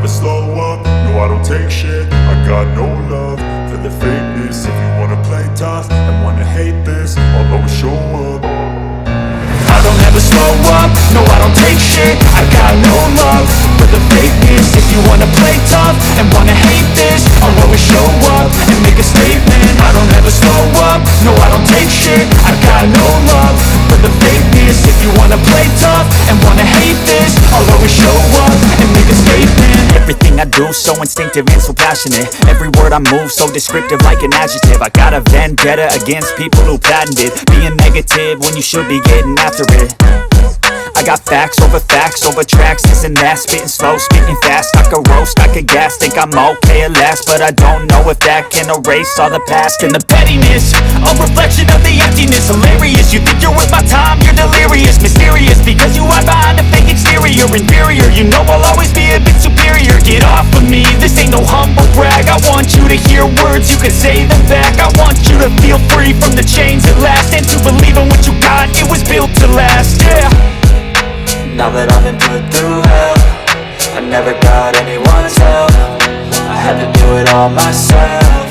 slow up, no I don't take shit. I got no love for the fakeness. If you wanna play tough and wanna hate this, I'll always show up. I don't ever slow up, no I don't take shit. I got no love for the fakeness. If you wanna play tough and wanna hate this, I'll always show up and make a statement. I don't ever slow up, no I don't take shit. I got no love for the fakeness. If you wanna play tough and wanna hate this, I'll always show up and make a statement. Everything I do so instinctive and so passionate. Every word I move so descriptive like an adjective. I got a vendetta against people who patented being negative when you should be getting after it. I got facts over tracks, this and that. Spitting slow, spitting fast, I could roast, I could gas. Think I'm okay at last, but I don't know if that can erase all the past. And the pettiness, a reflection of the emptiness. Hilarious, you think you're worth my time, you're delirious. Mysterious, because you hide behind a fake exterior. Inferior, you know I'll always be a bit superior. Get off of me, this ain't no humble brag. I want you to hear words, you can say them back. I want you to feel free from the chains at last, and to believe in what you got, it was built to last, yeah. Now that I've been put through hell, I never got anyone's help. I had to do it all myself.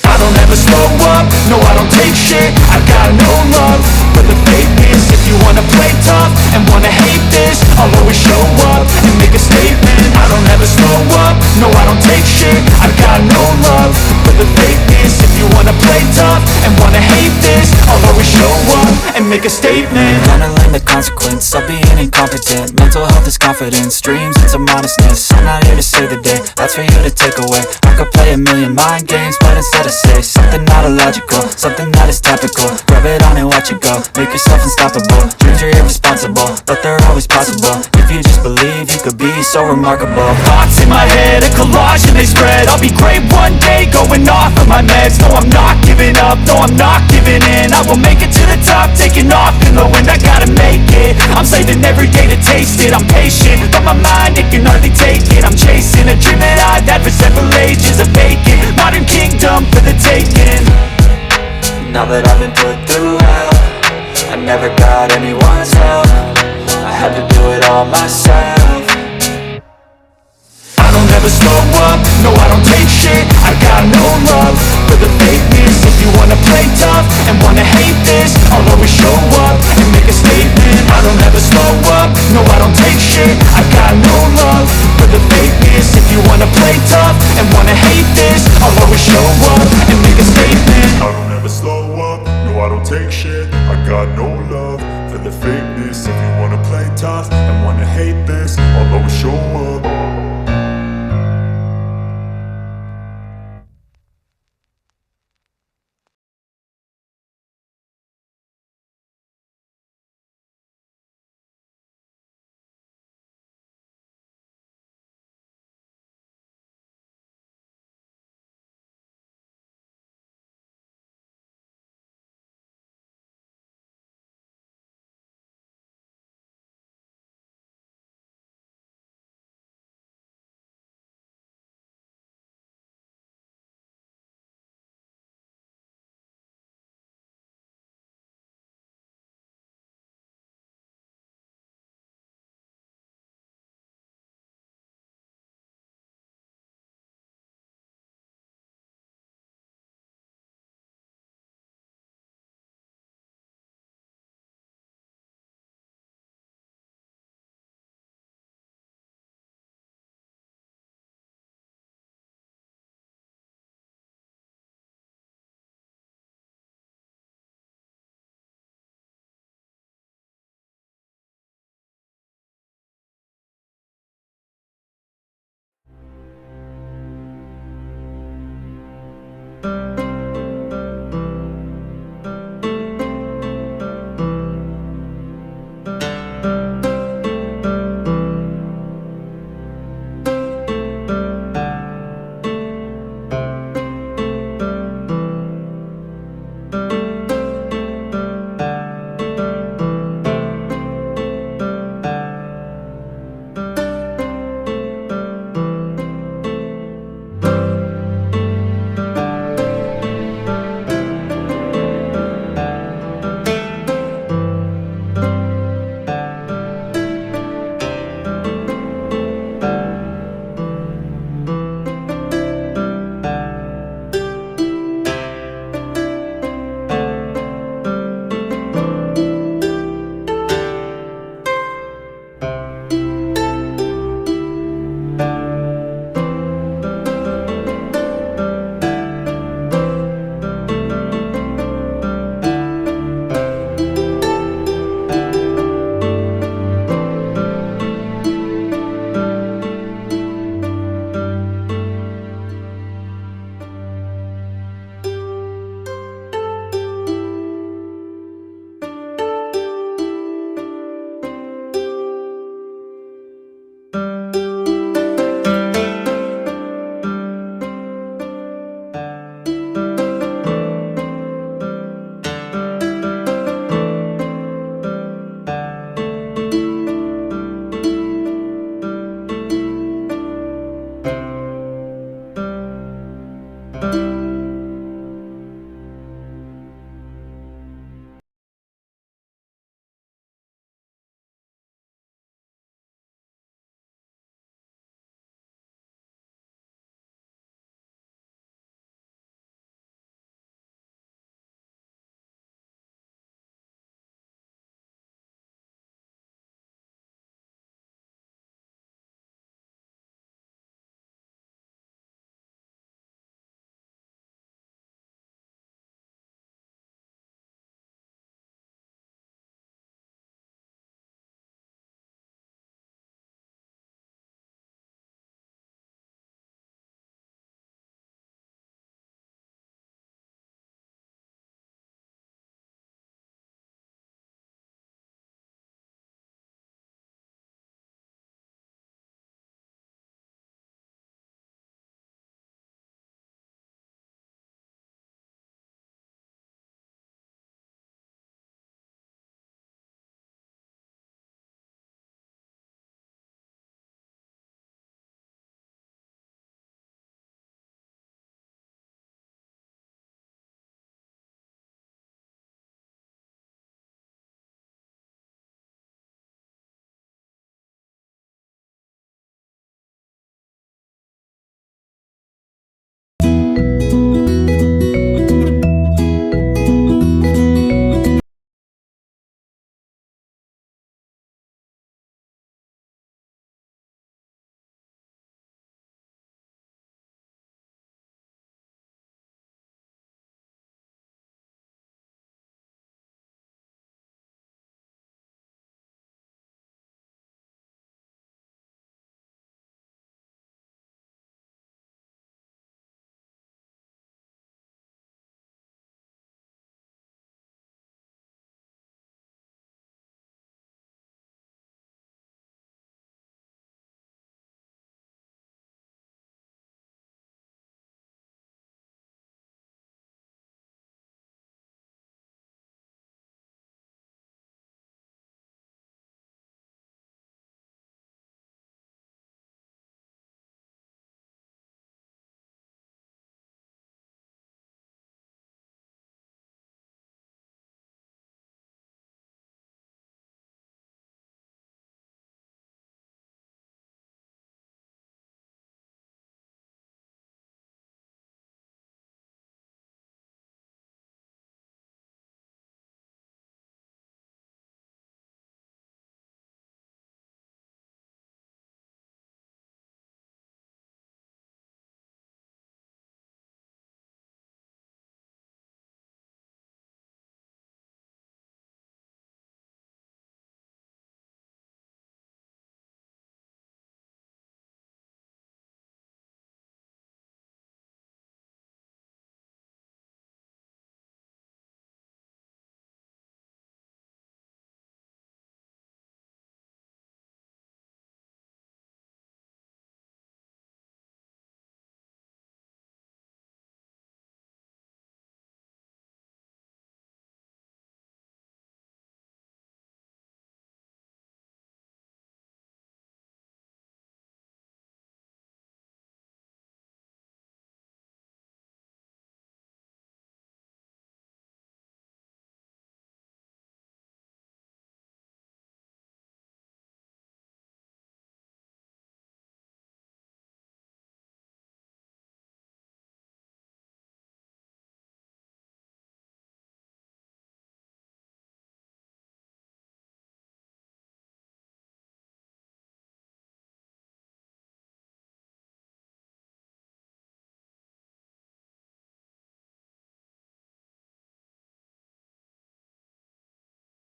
I don't ever slow up, no I don't take shit. I got no love for the fakeness. If you wanna play tough and wanna hate this, I'll always show up and make a statement. I don't ever slow up, no I don't take shit. I got no love for the fakeness. If you wanna play tough and wanna hate this, I'll always show up and make a statement. Gonna learn the consequence of being incompetent. Mental health is confidence, dreams into modestness. I'm not here to save the day, that's for you to take away. I could play a million mind games, but instead I say something not illogical, something that is topical. Rub it on and watch it go, make yourself unstoppable. Dreams are irresponsible, but they're always possible. If you just believe, you could be so remarkable. Thoughts in my head, a collage and they spread. I'll be great one day, going off of my meds. No, I'm not giving up, no, I'm not giving in. I will make it to the top, taking off in the wind. I gotta make it, I'm saving every day to taste it. I'm patient, but my mind, it can hardly take it. I'm chasing a dream that I've had for several ages. A vacant, modern kingdom for the taking. Now that I've been put through hell, I never got anyone's help. I had to do it all myself. I don't ever slow up, no I don't take shit. I got no love for the fakeness. If you wanna play tough and wanna hate this, I'll always show up and make a statement. I don't ever slow up, no I don't take shit. I got no love for the fakeness. If you wanna play tough and wanna hate this, I'll always show up and make a statement. I don't ever slow up, no I don't take shit.